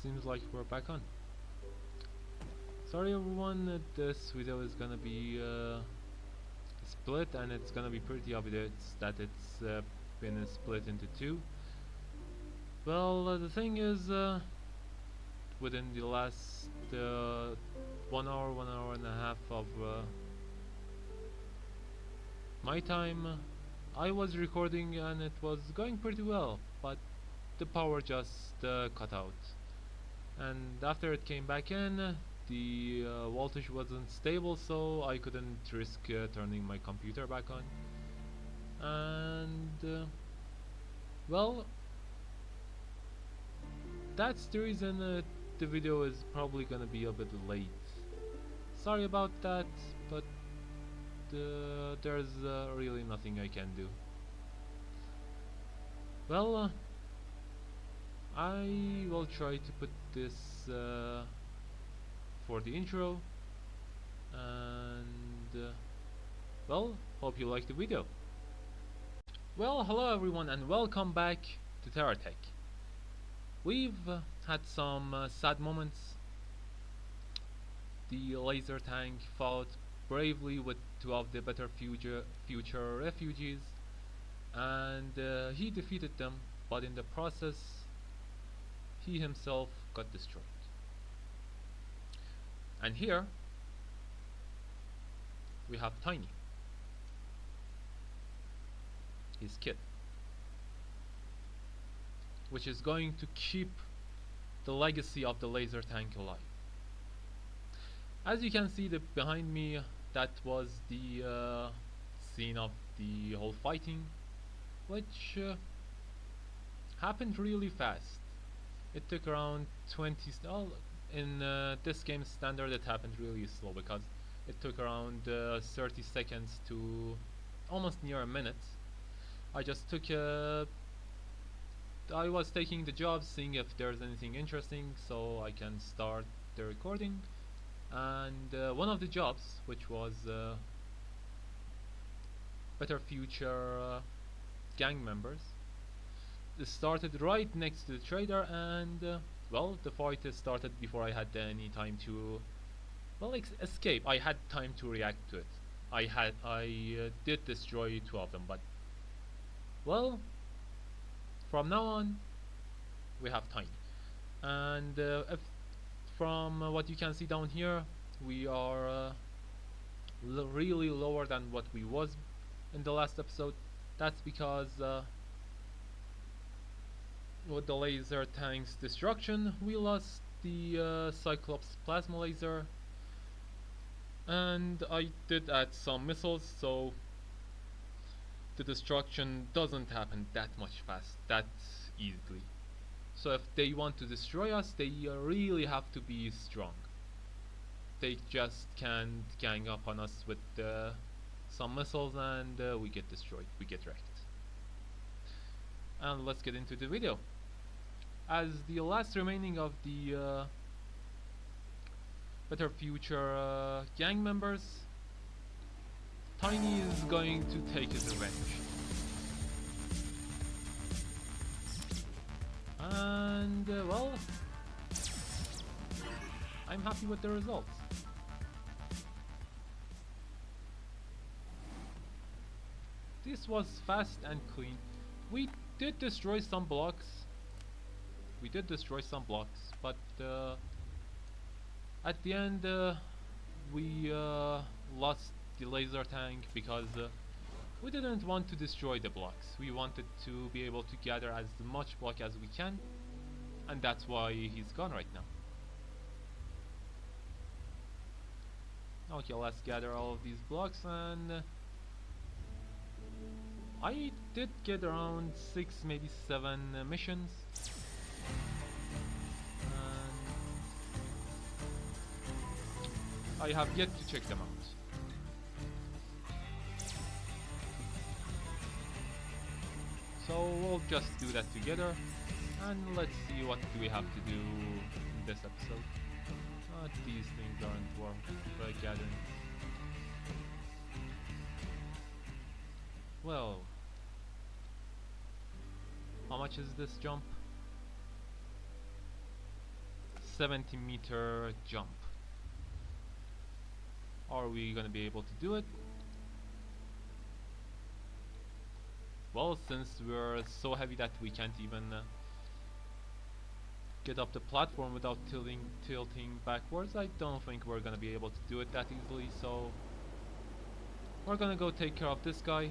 seems like we're back on. Sorry everyone, this video is gonna be split, and it's gonna be pretty obvious that it's been split into two. Well, the thing is, within the last 1 hour, 1 hour and a half of my time, I was recording and it was going pretty well, but the power just cut out. And after it came back in, the voltage wasn't stable, so I couldn't risk turning my computer back on. And well, that's the reason the video is probably gonna be a bit late. Sorry about that, but there's really nothing I can do. Well, I will try to put this for the intro, and well, hope you like the video. Well, hello everyone and welcome back to Terratech. We've had some sad moments. The laser tank fought bravely with two of the better future refugees, and he defeated them, but in the process he himself got destroyed. And here we have Tiny, his kid, which is going to keep the legacy of the laser tank alive. As you can see behind me, that was the scene of the whole fighting, which happened really fast. It took around 20 in this game standard it happened really slow, because it took around 30 seconds to almost near a minute. I just took I was taking the job, seeing if there's anything interesting so I can start the recording, and one of the jobs, which was better future gang members, started right next to the trader, and well, the fight started before I had any time to escape. I had time to react to it. I did destroy two of them, but well, from now on we have Tiny, and if from what you can see down here, we are really lower than what we was in the last episode. That's because with the laser tank's destruction, we lost the Cyclops plasma laser, and I did add some missiles, so the destruction doesn't happen that easily. So if they want to destroy us, they really have to be strong. They just can't gang up on us with some missiles, and we get destroyed, we get wrecked. And let's get into the video. As the last remaining of the better future gang members, Tiny is going to take his revenge. And well, I'm happy with the results. This was fast and clean. We did destroy some blocks. But at the end we lost the laser tank because we didn't want to destroy the blocks. We wanted to be able to gather as much block as we can, and that's why he's gone right now. Okay, let's gather all of these blocks, and I did get around 6, maybe 7 missions. I have yet to check them out. So we'll just do that together, and let's see what do we have to do in this episode. These things aren't worth gathering. Well, how much is this jump? 70-meter jump. Are we gonna be able to do it? Well, since we're so heavy that we can't even get up the platform without tilting backwards, I don't think we're gonna be able to do it that easily, so we're gonna go take care of this guy.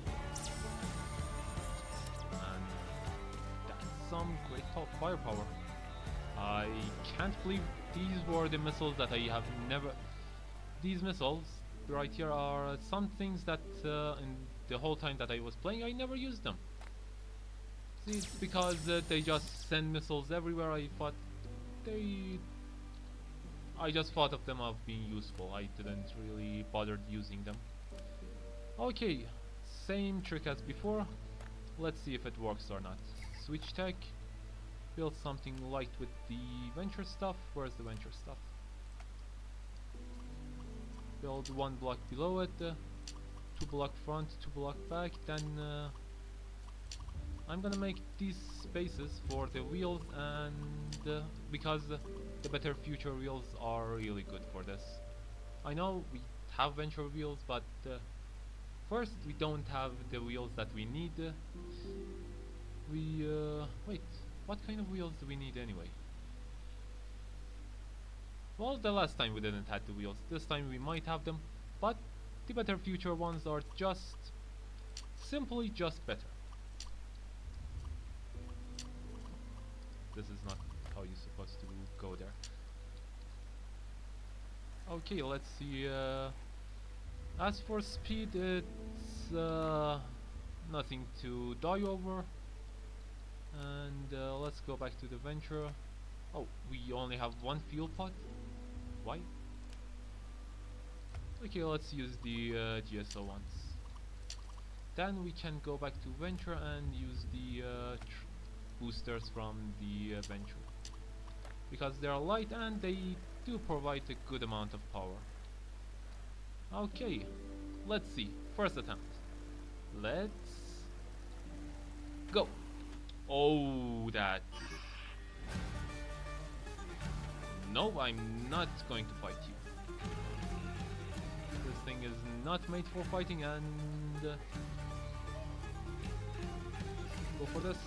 And that's some great firepower. I can't believe these were the missiles that I have never... These missiles right here are some things that in the whole time that I was playing I never used them. See, it's because they just send missiles everywhere. I just thought of them as being useful. I didn't really bother using them. Okay, same trick as before. Let's see if it works or not. Switch tech. Build something light with the venture stuff. Where's the venture stuff? Build one block below it. 2 block front, 2 block back. Then I'm gonna make these spaces for the wheels, and because the better future wheels are really good for this. I know we have venture wheels, but first we don't have the wheels that we need. Wait, what kind of wheels do we need anyway? Well, the last time we didn't have the wheels. This time we might have them, but the better future ones are just simply just better. This is not how you're supposed to go there. Okay, let's see. As for speed, it's nothing to die over. And let's go back to the venture. Oh, we only have one fuel pod? Why? Okay, let's use the GSO ones. Then we can go back to venture and use the boosters from the venture, because they are light and they do provide a good amount of power. Okay, let's see. First attempt. Let's go. Oh, that. No, I'm not going to fight you. This thing is not made for fighting, and go for this.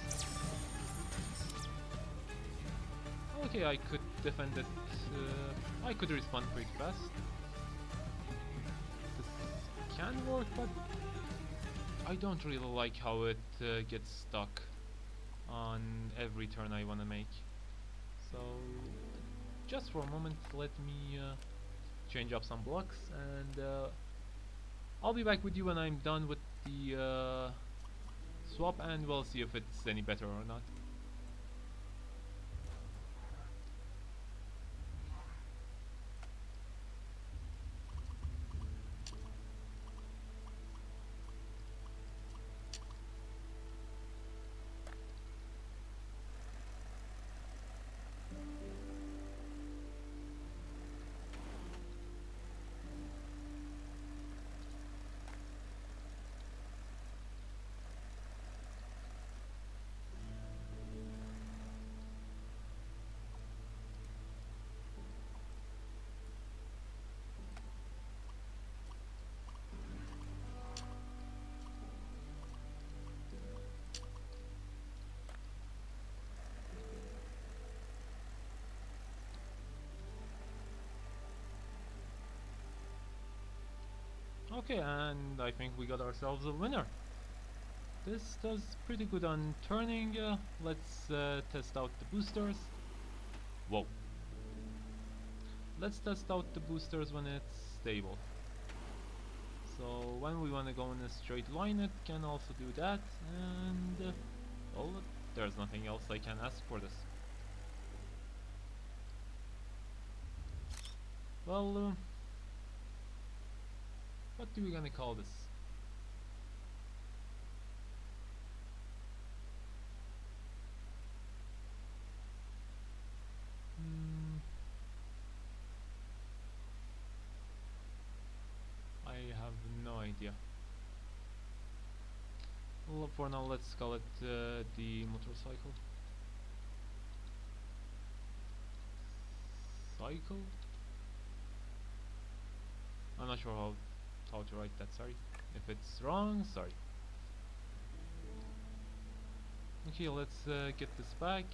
Okay, I could defend it. I could respond pretty fast. This can work, but I don't really like how it gets stuck on every turn I want to make. So just for a moment, let me change up some blocks, and I'll be back with you when I'm done with the swap, and we'll see if it's any better or not. Okay, and I think we got ourselves a winner. This does pretty good on turning. Let's test out the boosters. Whoa. Let's test out the boosters when it's stable. So when we want to go in a straight line, it can also do that. And well, there's nothing else I can ask for this. Well, what are we gonna call this? I have no idea. Well, for now, let's call it the motorcycle. cycle. I'm not sure how to write that, sorry. If it's wrong, sorry. Okay, let's get this back.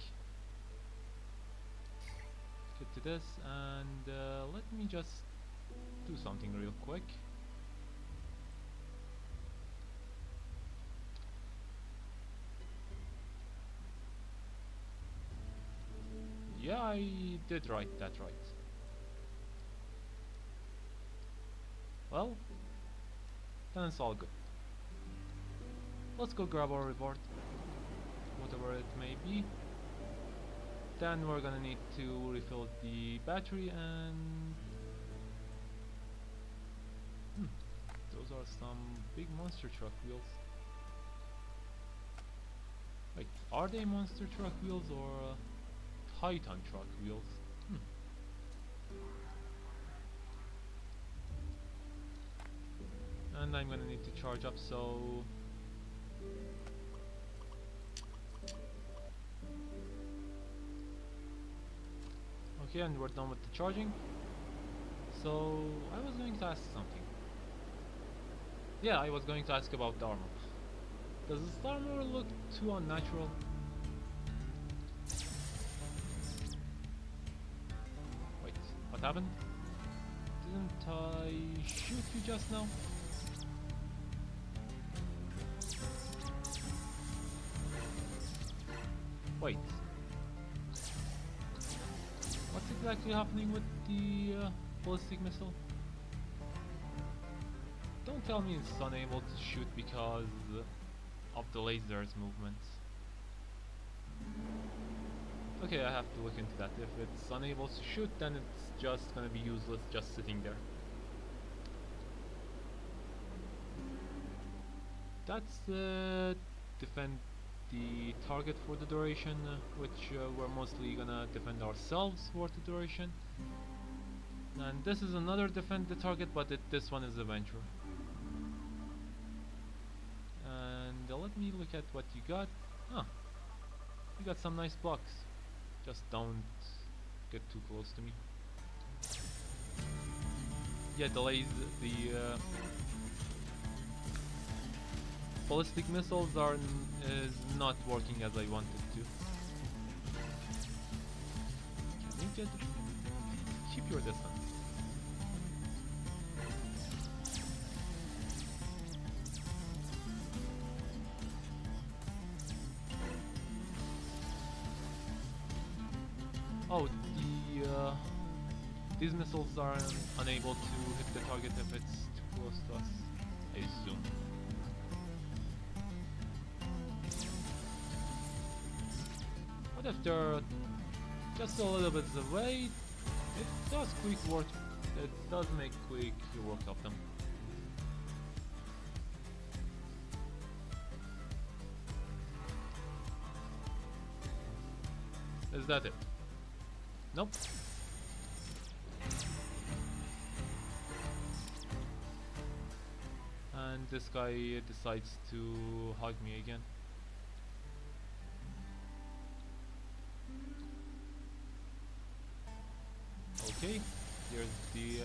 Get to this, and let me just do something real quick. Yeah, I did write that right. Well, then it's all good. Let's go grab our reward, whatever it may be. Then we're gonna need to refill the battery, and those are some big monster truck wheels. Wait, are they monster truck wheels or Titan truck wheels? And I'm gonna need to charge up, so okay, and we're done with the charging. So I was going to ask something. Yeah, I was going to ask about the armor. Does this armor look too unnatural? Wait, what happened? Didn't I shoot you just now? Wait. What's exactly happening with the ballistic missile? Don't tell me it's unable to shoot because of the laser's movements. Okay, I have to look into that. If it's unable to shoot, then it's just gonna be useless just sitting there. That's defend the target for the duration, which we're mostly gonna defend ourselves for the duration. And this is another defend the target, but this one is Avenger. And let me look at what you got. Ah, you got some nice blocks. Just don't get too close to me. Yeah, the ballistic missiles is not working as I wanted to. Can you keep your distance? Oh, these missiles are unable to hit the target if it's too close to us, I assume. What if they're just a little bit away? It does quick work. It does make quick work of them. Is that it? Nope. And this guy decides to hug me again. Okay, here's the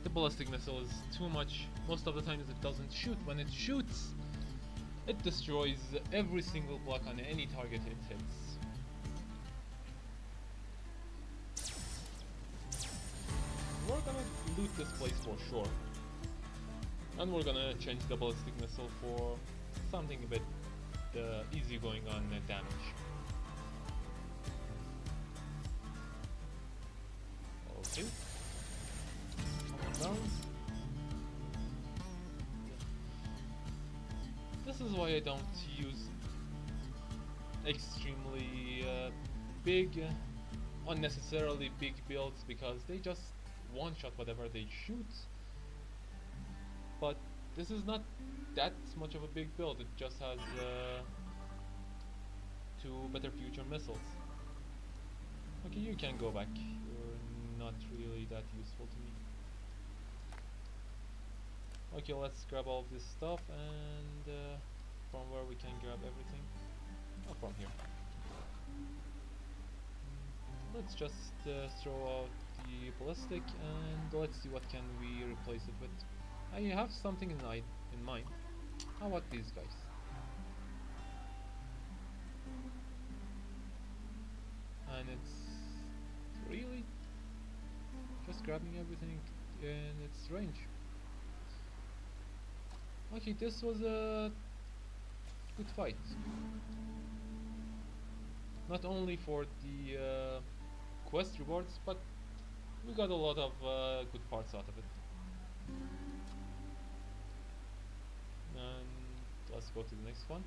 ballistic missile is too much. Most of the times it doesn't shoot. When it shoots, it destroys every single block on any target it hits. We're gonna loot this place for sure. And we're gonna change the ballistic missile for something a bit easy going on damage. Okay. Come on down. This is why I don't use extremely big, unnecessarily big builds, because they just one-shot whatever they shoot. But this is not that much of a big build, it just has 2 better future missiles. Okay, you can go back, you're not really that useful to me. Okay, let's grab all this stuff, and from where we can grab everything? Oh, from here. let's just throw out the ballistic and let's see what can we replace it with. I have something in mind. How about these guys? And it's really just grabbing everything in its range. Okay, this was a good fight. Not only for the quest rewards, but we got a lot of good parts out of it. And let's go to the next one.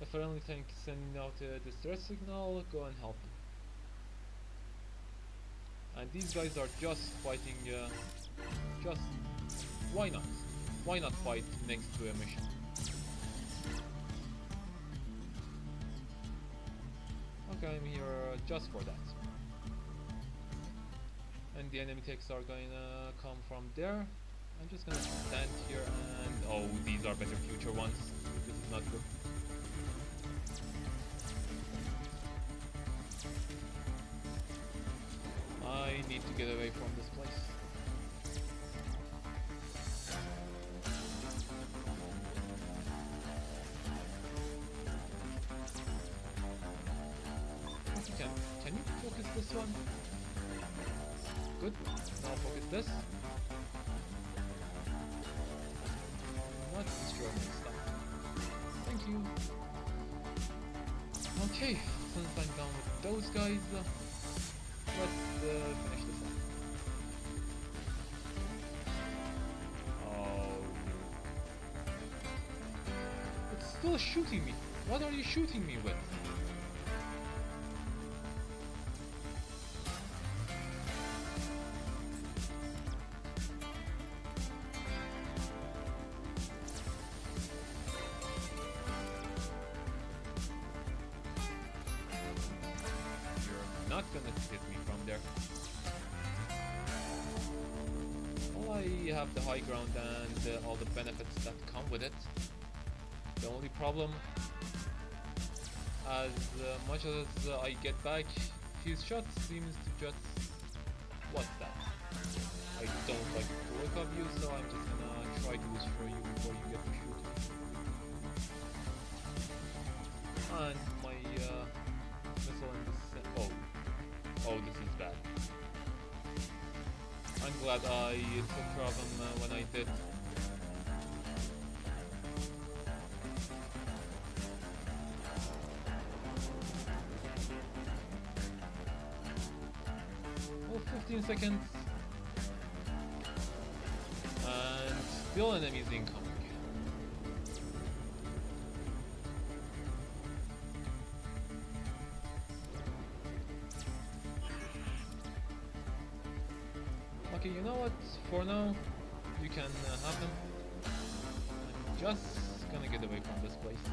A friendly tank sending out a distress signal, go and help him. And these guys are just fighting, just why not? Why not fight next to a mission? Okay, I'm here just for that. And the enemy techs are gonna come from there. I'm just gonna stand here and... oh, these are better future ones. This is not good. I need to get away from this place. Can you focus this one? Good. Now focus this. Not destroy my stuff. Thank you. Okay, since I'm done with those guys, let's finish this one. Oh. It's still shooting me. What are you shooting me with? Not gonna hit me from there. Well, I have the high ground and all the benefits that come with it. The only problem, as much as I get back, his shot seems to just... what's that? I don't like the look of you, so I'm just gonna try to destroy you before you get to shoot me. And my missile in this... oh, this is bad. I'm glad I took care of him when I did. Oh, 15 seconds. And still enemies incoming. Okay, you know what? For now, you can have them. I'm just gonna get away from this place.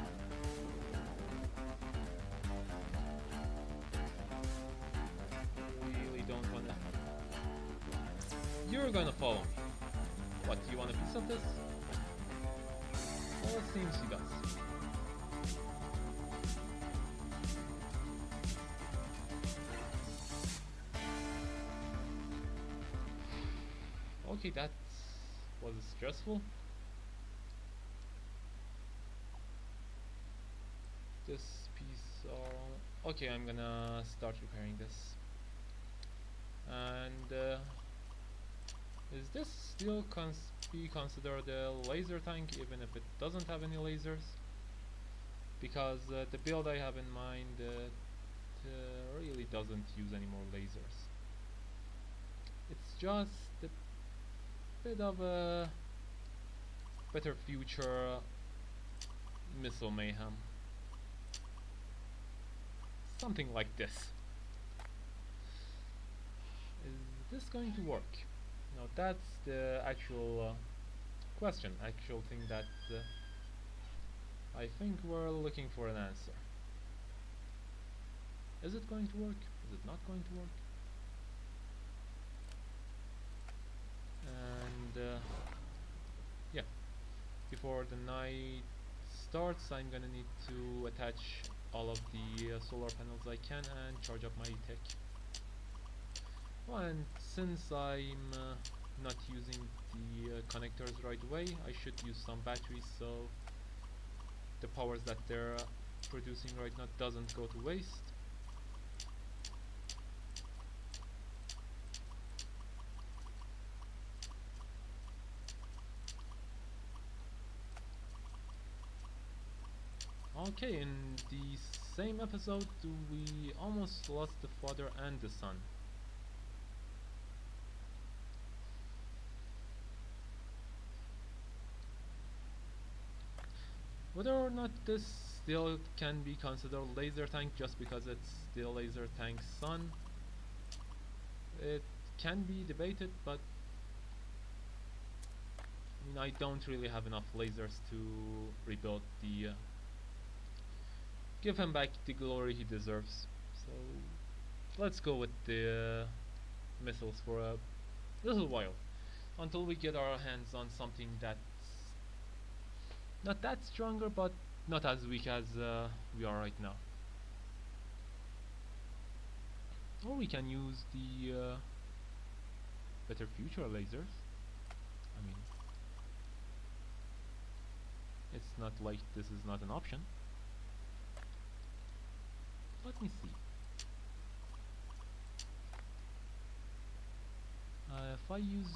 Really don't wanna... You're gonna follow me. What, you want a piece of this? Well, it seems he does. Okay, that was stressful. This piece... okay, I'm gonna start repairing this. And... is this still be considered a laser tank even if it doesn't have any lasers? Because the build I have in mind really doesn't use any more lasers. It's just a bit of a better future missile mayhem. Something like this. Is this going to work? Now that's the actual question, actual thing that I think we're looking for an answer. Is it going to work? Is it not going to work? And yeah, before the night starts, I'm gonna need to attach all of the solar panels I can and charge up my tech. Oh, and since I'm not using the connectors right away, I should use some batteries so the powers that they're producing right now doesn't go to waste. Okay, in the same episode we almost lost the father and the son. Whether or not this still can be considered laser tank just because it's still laser tank's son, it can be debated, but I mean, I don't really have enough lasers to rebuild the give him back the glory he deserves. So let's go with the missiles for a little while until we get our hands on something that's not that stronger but not as weak as we are right now. Or we can use the better future lasers. I mean, it's not like this is not an option. Let me see. If I use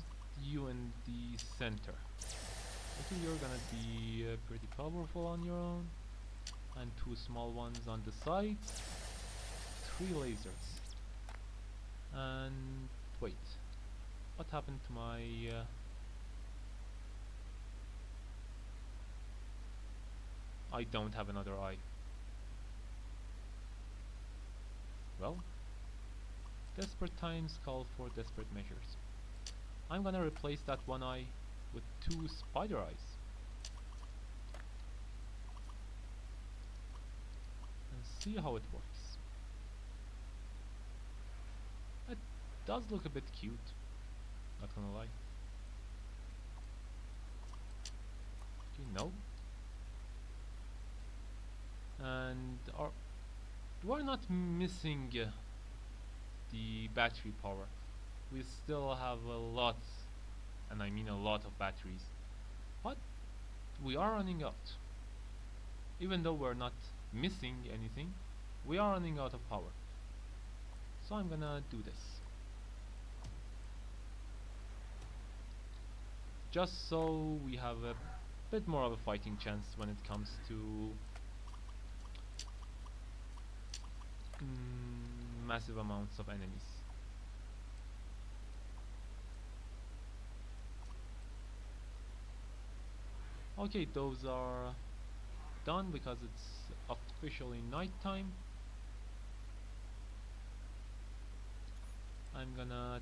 you in the center, I think you're gonna be pretty powerful on your own. And two small ones on the sides. 3 lasers. And wait, what happened to my I don't have another eye. Well, desperate times call for desperate measures. I'm gonna replace that one eye with 2 spider eyes. And see how it works. It does look a bit cute, not gonna lie. Okay, no. And we're not missing the battery power. We still have a lot, and I mean a lot of batteries, but we are running out. Even though we're not missing anything, we are running out of power. So I'm gonna do this just so we have a bit more of a fighting chance when it comes to massive amounts of enemies. Okay, those are done because it's officially nighttime. I'm gonna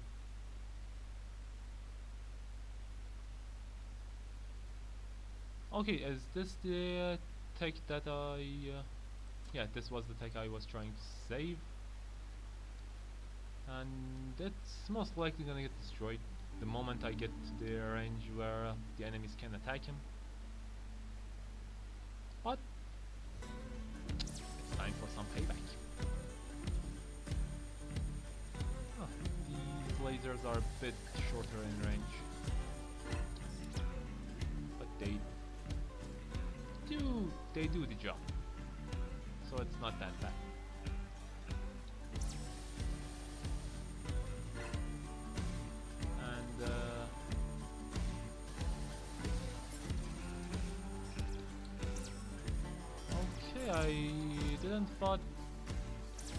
okay, is this the tech that yeah, this was the tech I was trying to save, and it's most likely gonna get destroyed the moment I get to the range where the enemies can attack him. But it's time for some payback. Oh, these lasers are a bit shorter in range, but they do the job, so it's not that bad. And okay, I didn't thought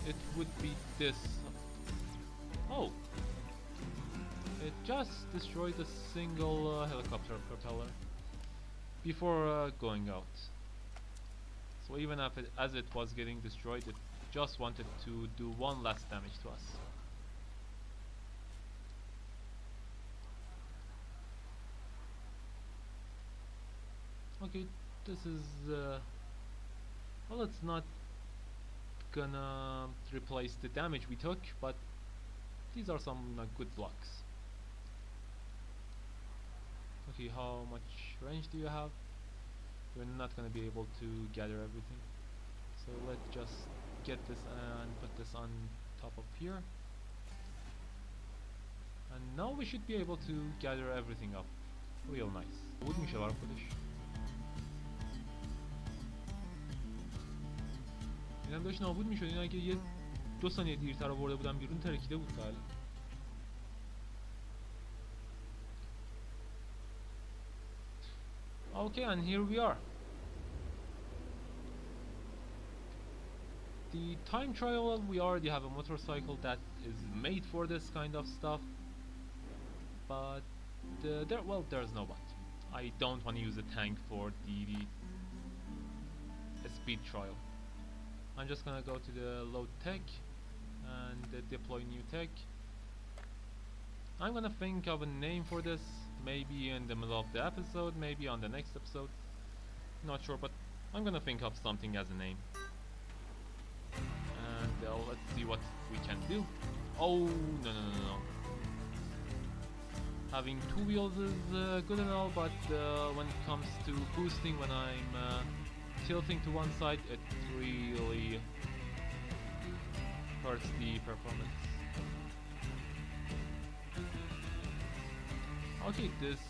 it would be this. Oh, it just destroyed a single helicopter propeller before going out. So even as it was getting destroyed, it just wanted to do one last damage to us. Okay, this is well, it's not gonna replace the damage we took, but these are some good blocks. Okay, how much range do you have? You're not gonna be able to gather everything. So let's just get this and put this on top of here. And now we should be able to gather everything up. Real nice. بود میشه برام خودش. اینم داشت نابود میشد. این اگه یه 2 ثانیه دیرتر آورده بودم بیرون ترکیده بود تا الان. Okay, and here we are. The time trial, we already have a motorcycle that is made for this kind of stuff. But there's no but. I don't want to use a tank for the speed trial. I'm just gonna go to the load tech and deploy new tech. I'm gonna think of a name for this, maybe in the middle of the episode, maybe on the next episode. Not sure, but I'm gonna think of something as a name. And let's see what we can do. Oh, no. Having 2 wheels is good and all, but when it comes to boosting, when I'm tilting to one side, it really hurts the performance. Okay, this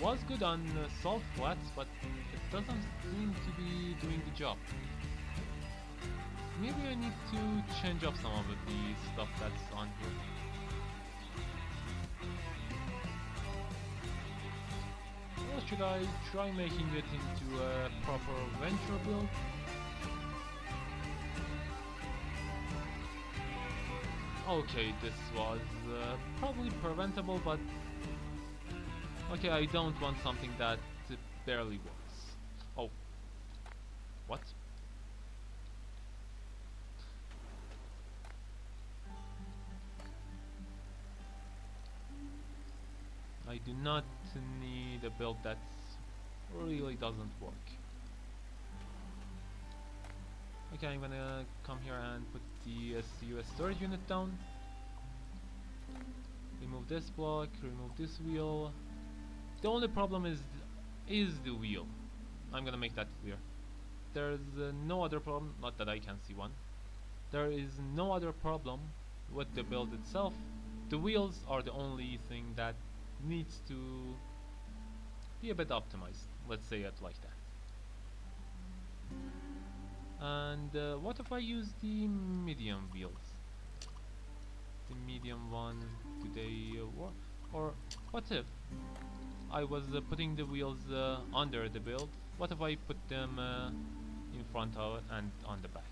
was good on soft flats, but it doesn't seem to be doing the job. Maybe I need to change up some of the stuff that's on here. Or should I try making it into a proper venture build? Okay, this was probably preventable, but okay, I don't want something that barely works. Oh. What? I do not need a build that really doesn't work. Okay, I'm gonna come here and put the CUS storage unit down. Remove this block, remove this wheel. The only problem is the wheel. I'm gonna make that clear. There's no other problem, not that I can see one. There is no other problem with the build itself. The wheels are the only thing that needs to be a bit optimized, let's say it like that. And what if I use the medium wheels? The medium ones, do they work? Or what if I was putting the wheels under the build? What if I put them in front of it and on the back?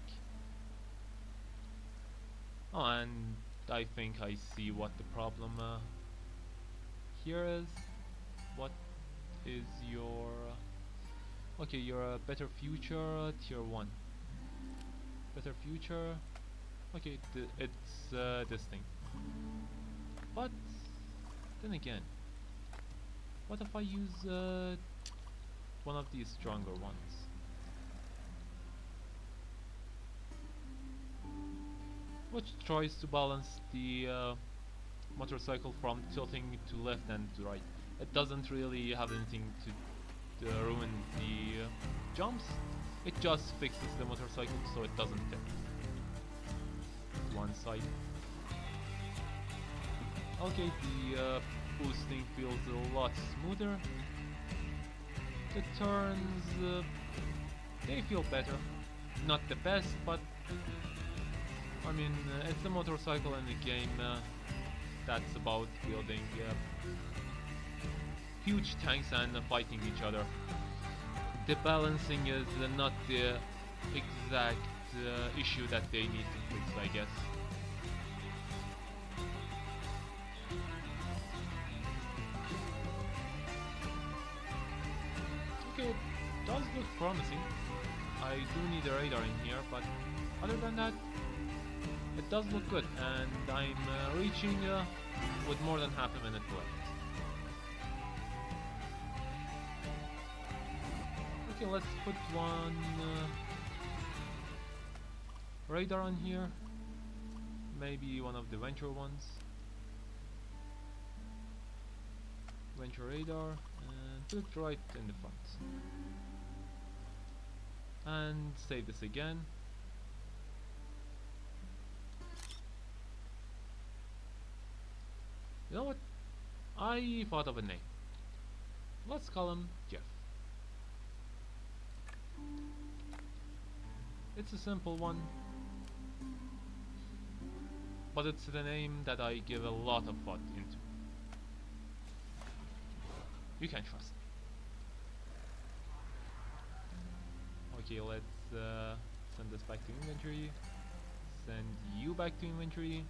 Oh, and I think I see what the problem here is. What is your... okay, you're a Better Future tier 1. Better Future... okay, it's this thing. But then again, what if I use one of these stronger ones? Which tries to balance the motorcycle from tilting to left and to right. It doesn't really have anything to ruin the jumps. It just fixes the motorcycle so it doesn't tilt. One side. Okay, the boosting feels a lot smoother. The turns, they feel better. Not the best, but I mean, it's a motorcycle in the game that's about building huge tanks and fighting each other. The balancing is not the exact issue that they need to fix, I guess. Okay, it does look promising. I do need a radar in here, but other than that, it does look good, and I'm reaching with more than half a minute left. Okay, let's put one radar on here, maybe one of the venture ones. Venture radar, and put it right in the front. And save this again. know what? I thought of a name. Let's call him Jeff. It's a simple one, but it's the name that I give a lot of thought into. You can trust me. Okay, let's send this back to inventory. Send you back to inventory.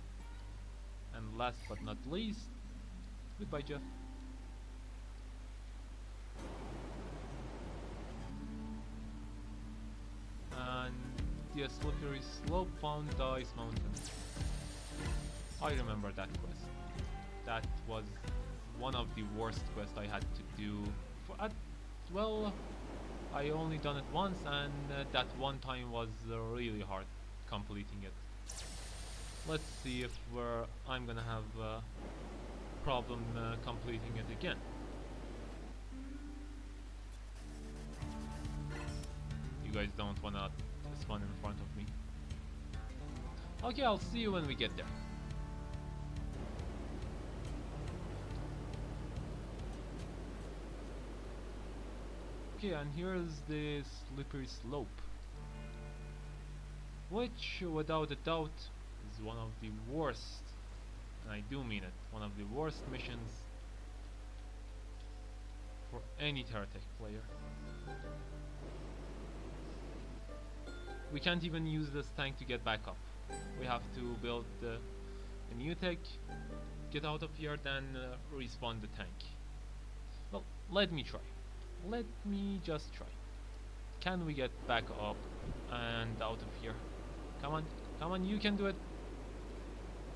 And last but not least, goodbye, Jeff. And the slippery slope found the ice mountain. I remember that quest. That was one of the worst quests I had to do. Well, I only done it once, and that one time was really hard completing it. Let's see if I'm gonna have a problem completing it again. You guys don't wanna spawn in front of me. Okay, I'll see you when we get there. Okay, and here's the slippery slope, which without a doubt is one of the worst, and I do mean it, one of the worst missions for any Terratech player. We can't even use this tank to get back up. We have to build a new tech, get out of here, then respawn the tank. Well, let me try. Let me just try. Can we get back up and out of here? Come on, come on, you can do it.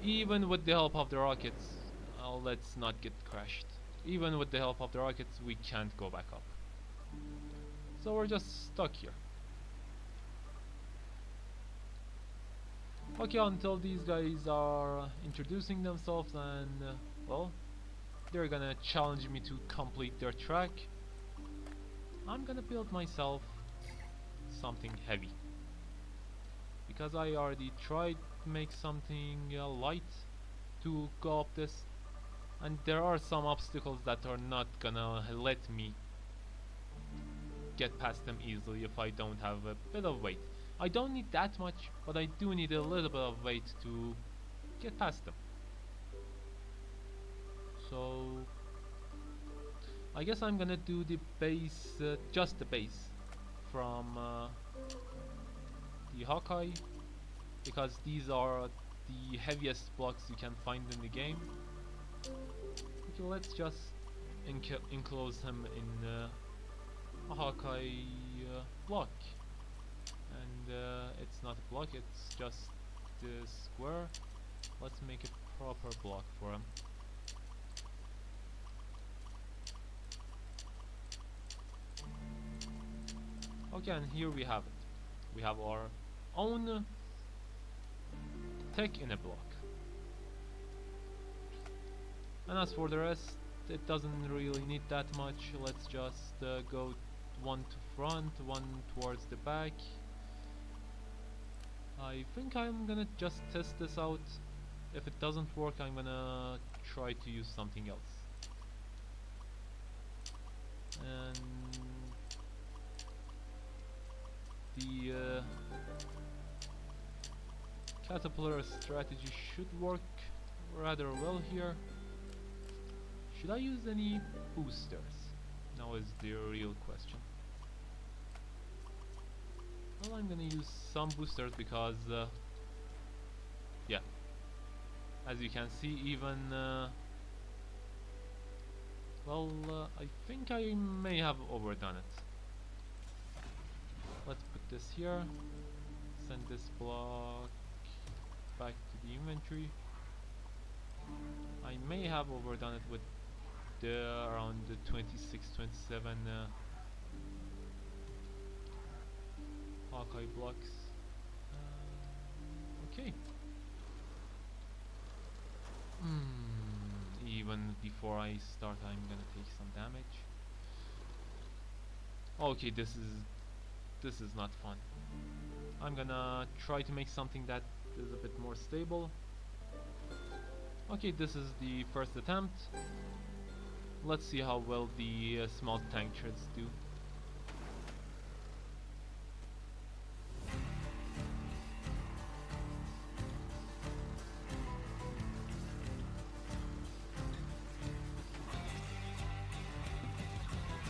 Even with the help of the rockets, let's not get crashed. Even with the help of the rockets, we can't go back up. So we're just stuck here. Okay, until these guys are introducing themselves and, well, they're gonna challenge me to complete their track, I'm gonna build myself something heavy. Because I already tried to make something light to go up this, and there are some obstacles that are not gonna let me get past them easily if I don't have a bit of weight. I don't need that much, but I do need a little bit of weight to get past them. So I guess I'm gonna do the base, just the base from the Hawkeye, because these are the heaviest blocks you can find in the game. Okay, let's just enclose him in a Hawkeye block. And it's not a block, it's just a square. Let's make a proper block for him. Okay, and here we have it. We have our own tech in a block. And as for the rest, it doesn't really need that much. Let's just go one to front, one towards the back. I think I'm gonna just test this out. If it doesn't work, I'm gonna try to use something else. And the caterpillar strategy should work rather well here. Should I use any boosters? Now is the real question. Well, I'm gonna use some boosters because yeah, as you can see, even I think I may have overdone it. Let's put this here, send this block back to the inventory. I may have overdone it with around the 26, 27 Hawkeye blocks. Okay. Even before I start, I'm gonna take some damage. Okay, this is not fun. I'm gonna try to make something that is a bit more stable. Okay, this is the first attempt. Let's see how well the small tank treads do.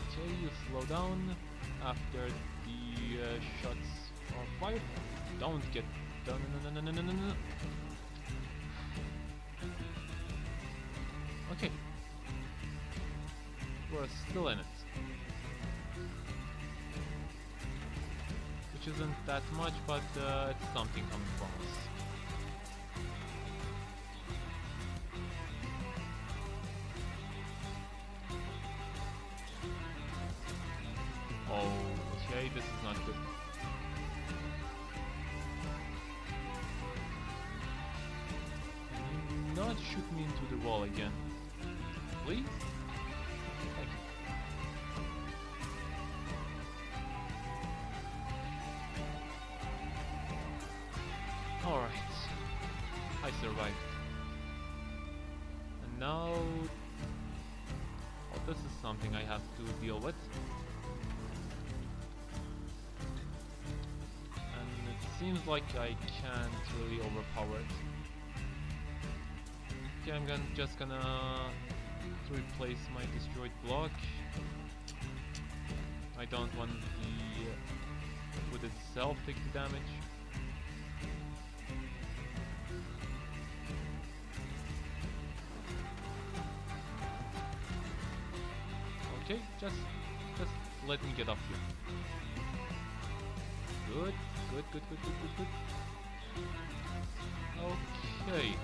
Okay, you slow down after the shots are fired. Don't get done. No. Okay, we're still in it, which isn't that much, but it's something coming from us. Okay, this is not good. Can you not shoot me into the wall again? Please? Thank you. Alright. I survived. And now... oh, this is something I have to deal with. And it seems like I can't really overpower it. Okay, I'm just gonna replace my destroyed block. I don't want the wood itself take the damage. Okay, just let me get up here. Good. Okay.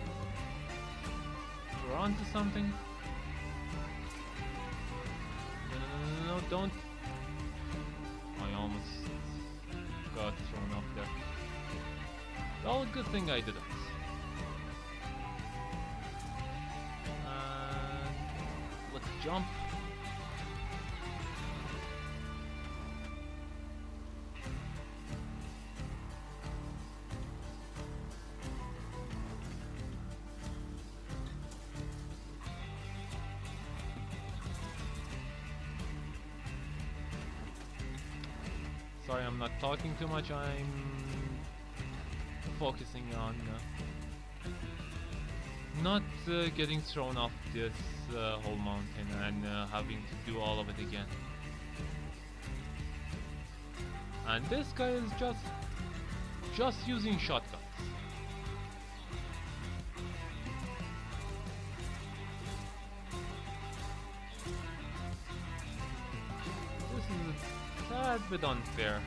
We're on to something. No, don't. I almost got thrown off there. Well, good thing I didn't. And let's jump. Sorry, I'm not talking too much. I'm focusing on not getting thrown off this whole mountain and having to do all of it again. And this guy is just using shotguns. This is a tad bit unfair.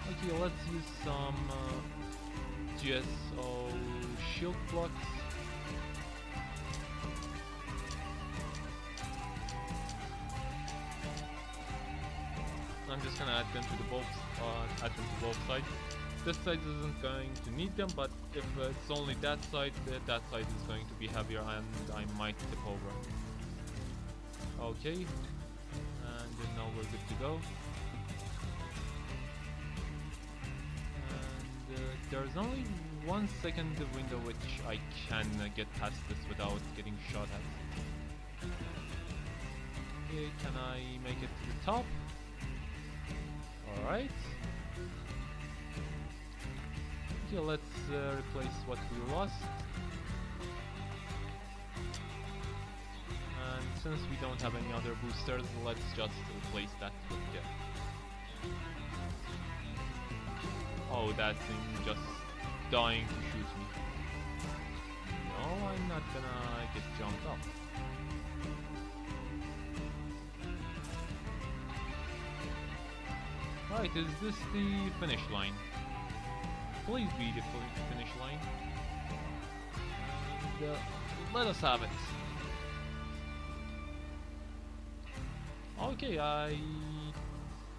Okay, let's use some GSO shield blocks. I'm just gonna add them to both sides. This side isn't going to need them, but if it's only that side is going to be heavier and I might tip over. Okay, and then now we're good to go. And there's only 1 second window which I can get past this without getting shot at. Okay, can I make it to the top? Alright. Okay, let's replace what we lost. And since we don't have any other boosters, let's just replace that with there. Oh, that thing just dying to shoot me. No, I'm not gonna get jumped up. Right, is this the finish line? Please be the finish line. And let us have it. Okay, I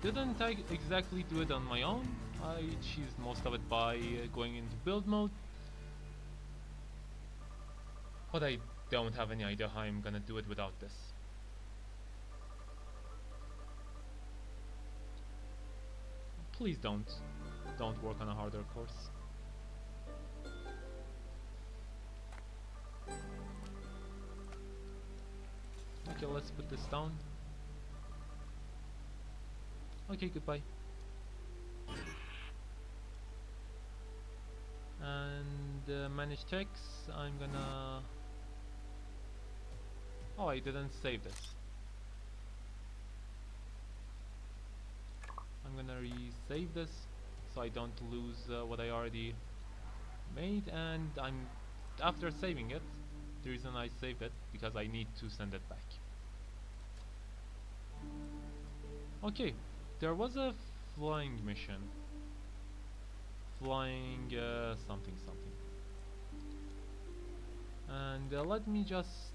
didn't exactly do it on my own. I achieved most of it by going into build mode. But I don't have any idea how I'm gonna do it without this. Please don't work on a harder course. Okay, let's put this down. Okay, goodbye. And manage text. I'm gonna... Oh, I didn't save this. I'm gonna re-save this so I don't lose what I already made. And I'm... After saving it, the reason I saved it because I need to send it back. Okay, there was a flying mission. Flying something something. And let me just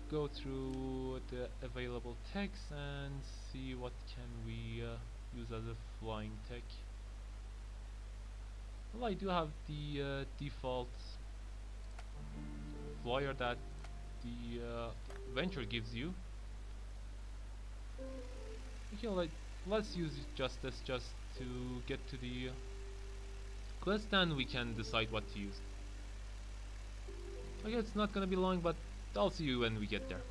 go through the available text and see what can we use as a flying tech. Well, I do have the default flyer that the venture gives you. Okay, let's use just this just to get to the quest, and we can decide what to use. Okay, it's not gonna be long, but I'll see you when we get there.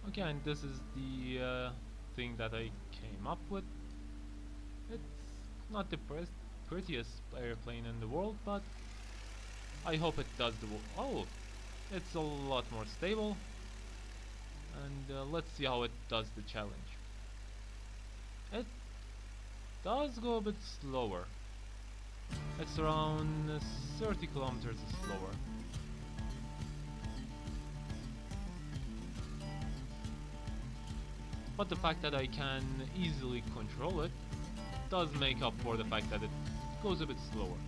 Okay, and this is the thing that I came up with. It's not the prettiest airplane in the world, but I hope it does the oh, it's a lot more stable. And let's see how it does the challenge. It does go a bit slower. It's around 30 kilometers slower. But the fact that I can easily control it does make up for the fact that it goes a bit slower.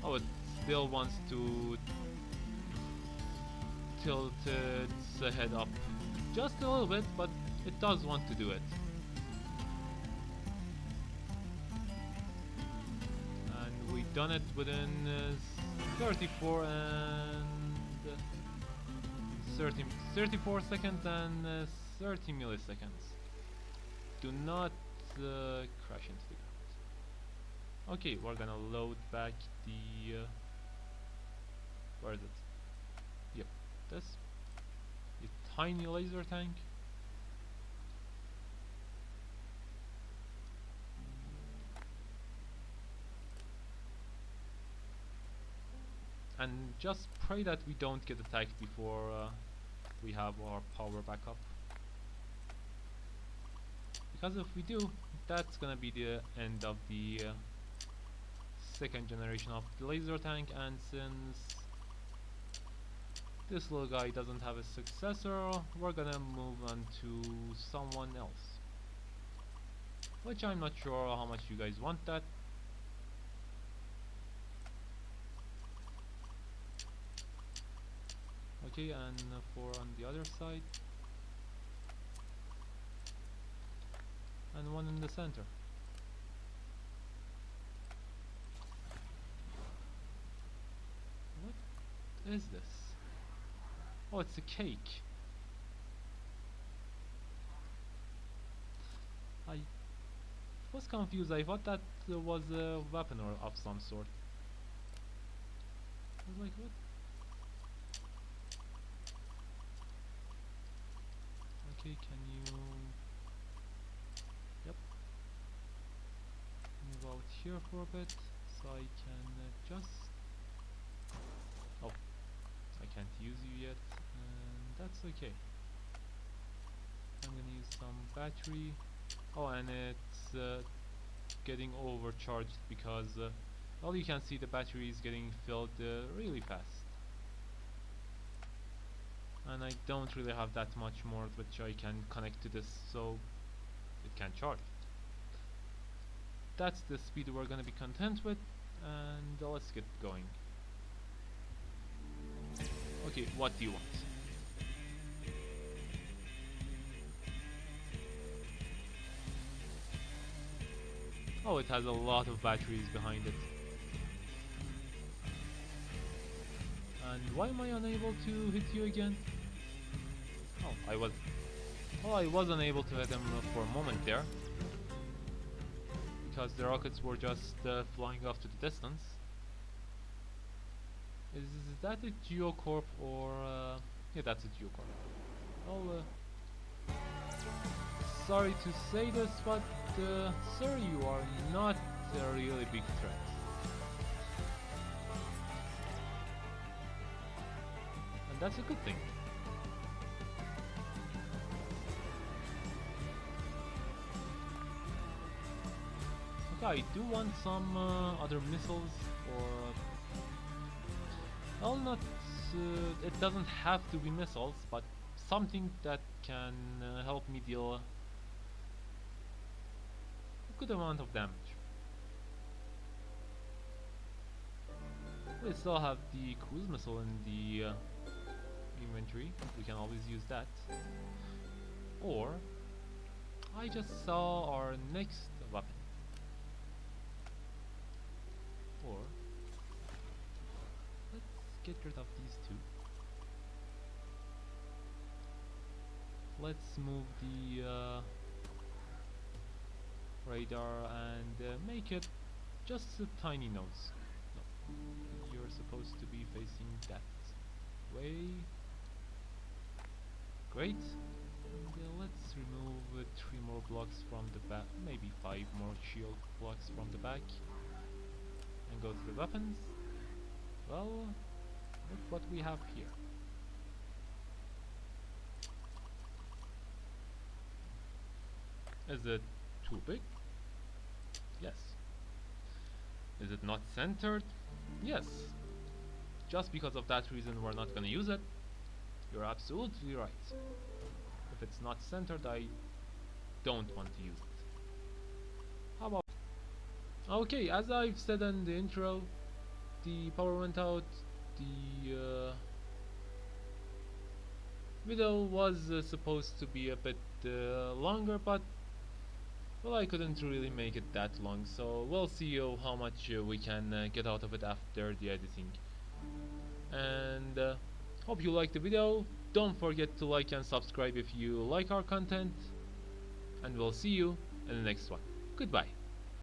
Oh, it still wants to tilt its head up just a little bit, but it does want to do it. And we've done it within 34 seconds and 30 milliseconds. Do not crash into the ground. Okay, we're gonna load back the where is it? Yep, this the tiny laser tank. And just pray that we don't get attacked before we have our power back up. Because if we do, that's gonna be the end of the second generation of the laser tank, and since this little guy doesn't have a successor, we're gonna move on to someone else. Which I'm not sure how much you guys want that. Okay, and for on the other side. And one in the center. What is this? Oh, it's a cake. I was confused. I thought that was a weapon or of some sort. I was like, what? Okay, can you... Yep. Move out here for a bit, so I can just... Oh, I can't use you yet, and that's okay. I'm gonna use some battery. Oh, and it's getting overcharged because, well, you can see the battery is getting filled really fast. And I don't really have that much more which I can connect to this, so it can charge. That's the speed we're gonna be content with, and let's get going. Okay, what do you want? Oh, it has a lot of batteries behind it. And why am I unable to hit you again? Oh, I was Well, I wasn't able to hit him for a moment there, because the rockets were just flying off to the distance. Is that a Geocorp or... yeah, that's a Geocorp. Well, sorry to say this, but sir, you are not a really big threat. And that's a good thing. Okay, I do want some other missiles, or... well, not... it doesn't have to be missiles, but something that can help me deal a good amount of damage. We still have the cruise missile in the inventory. We can always use that. Or I just saw our next weapon. Or let's get rid of these two. Let's move the radar and make it just a tiny nose. No, you're supposed to be facing that way. Great. And, let's remove 3 more blocks from the back, maybe 5 more shield blocks from the back, and go to the weapons. Well, look what we have here. Is it too big? Yes. Is it not centered? Yes. Just because of that reason we're not gonna use it. You're absolutely right. If it's not centered, I don't want to use it. How about... okay, as I've said in the intro, the power went out. The video was supposed to be a bit longer, but well, I couldn't really make it that long, so we'll see how much we can get out of it after the editing. And hope you liked the video. Don't forget to like and subscribe if you like our content, and we'll see you in the next one. Goodbye.